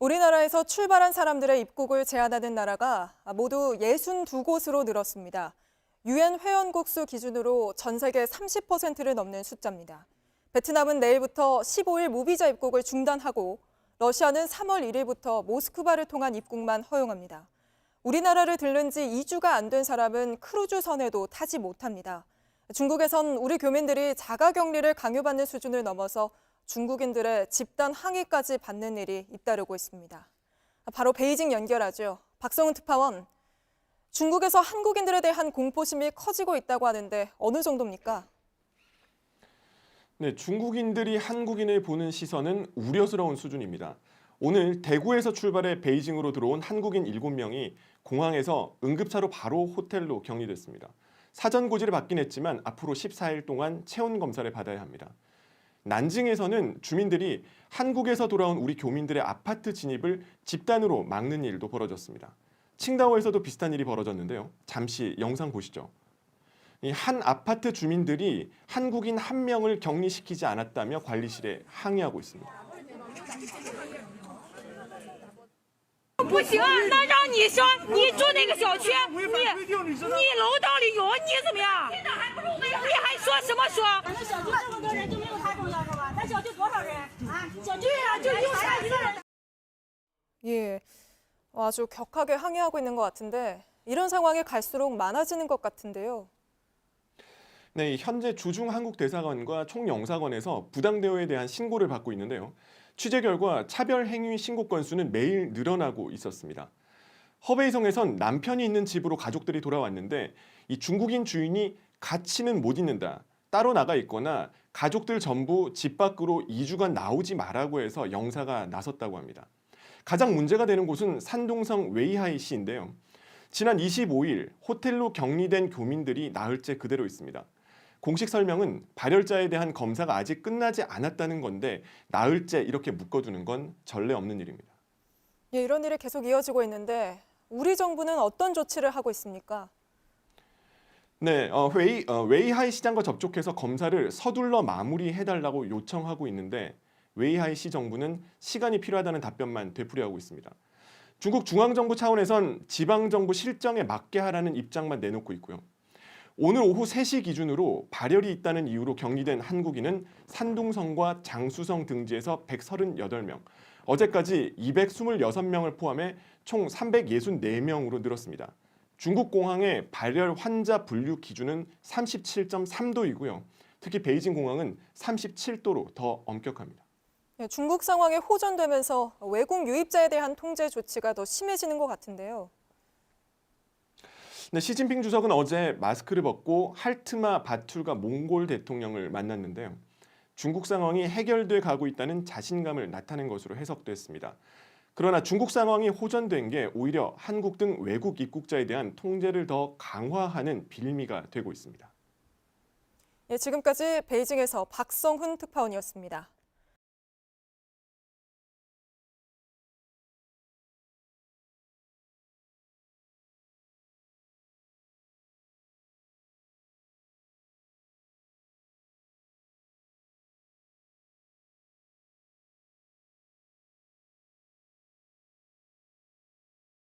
우리나라에서 출발한 사람들의 입국을 제한하는 나라가 모두 62곳으로 늘었습니다. 유엔 회원국 수 기준으로 전 세계 30%를 넘는 숫자입니다. 베트남은 내일부터 15일 무비자 입국을 중단하고 러시아는 3월 1일부터 모스크바를 통한 입국만 허용합니다. 우리나라를 들른 지 2주가 안 된 사람은 크루즈선에도 타지 못합니다. 중국에선 우리 교민들이 자가격리를 강요받는 수준을 넘어서 중국인들의 집단 항의까지 받는 일이 잇따르고 있습니다. 바로 베이징 연결하죠. 박성훈 특파원, 중국에서 한국인들에 대한 공포심이 커지고 있다고 하는데 어느 정도입니까? 네, 중국인들이 한국인을 보는 시선은 우려스러운 수준입니다. 오늘 대구에서 출발해 베이징으로 들어온 한국인 7명이 공항에서 응급차로 바로 호텔로 격리됐습니다. 사전 고지를 받긴 했지만 앞으로 14일 동안 체온 검사를 받아야 합니다. 난징에서는 주민들이 한국에서 돌아온 우리 교민들의 아파트 진입을 집단으로 막는 일도 벌어졌습니다. 칭다오에서도 비슷한 일이 벌어졌는데요. 잠시 영상 보시죠. 한 아파트 주민들이 한국인 1명을 격리시키지 않았다며 관리실에 항의하고 있습니다. 不行，那让你说你住那个小区，你楼道里有你怎么样？你还说什么说？咱们小区这么多人就没有他重要是吧？咱小区多少人啊？小区啊就1个人。 예, 아주 격하게 항의하고 있는 것 같은데 이런 상황이 갈수록 많아지는 것 같은데요. 네, 현재 주중 한국 대사관과 총영사관에서 부당 대우에 대한 신고를 받고 있는데요. 취재 결과 차별 행위 신고 건수는 매일 늘어나고 있었습니다. 허베이성에선 남편이 있는 집으로 가족들이 돌아왔는데 이 중국인 주인이 같이는 못 있는다, 따로 나가 있거나 가족들 전부 집 밖으로 2주간 나오지 말라고 해서 영사가 나섰다고 합니다. 가장 문제가 되는 곳은 산동성 웨이하이시인데요. 지난 25일 호텔로 격리된 교민들이 나흘째 그대로 있습니다. 공식 설명은 발열자에 대한 검사가 아직 끝나지 않았다는 건데 나흘째 이렇게 묶어두는 건 전례 없는 일입니다. 예, 이런 일이 계속 이어지고 있는데 우리 정부는 어떤 조치를 하고 있습니까? 네, 웨이하이 시장과 접촉해서 검사를 서둘러 마무리해달라고 요청하고 있는데 웨이하이 시 정부는 시간이 필요하다는 답변만 되풀이하고 있습니다. 중국 중앙정부 차원에선 지방정부 실정에 맞게 하라는 입장만 내놓고 있고요. 오늘 오후 3시 기준으로 발열이 있다는 이유로 격리된 한국인은 산둥성과 장수성 등지에서 138명, 어제까지 226명을 포함해 총 364명으로 늘었습니다. 중국 공항의 발열 환자 분류 기준은 37.3도이고요. 특히 베이징 공항은 37도로 더 엄격합니다. 예, 중국 상황이 호전되면서 외국 유입자에 대한 통제 조치가 더 심해지는 것 같은데요. 네, 시진핑 주석은 어제 마스크를 벗고 할트마 바툴가 몽골 대통령을 만났는데요. 중국 상황이 해결돼 가고 있다는 자신감을 나타낸 것으로 해석됐습니다. 그러나 중국 상황이 호전된 게 오히려 한국 등 외국 입국자에 대한 통제를 더 강화하는 빌미가 되고 있습니다. 예, 지금까지 베이징에서 박성훈 특파원이었습니다.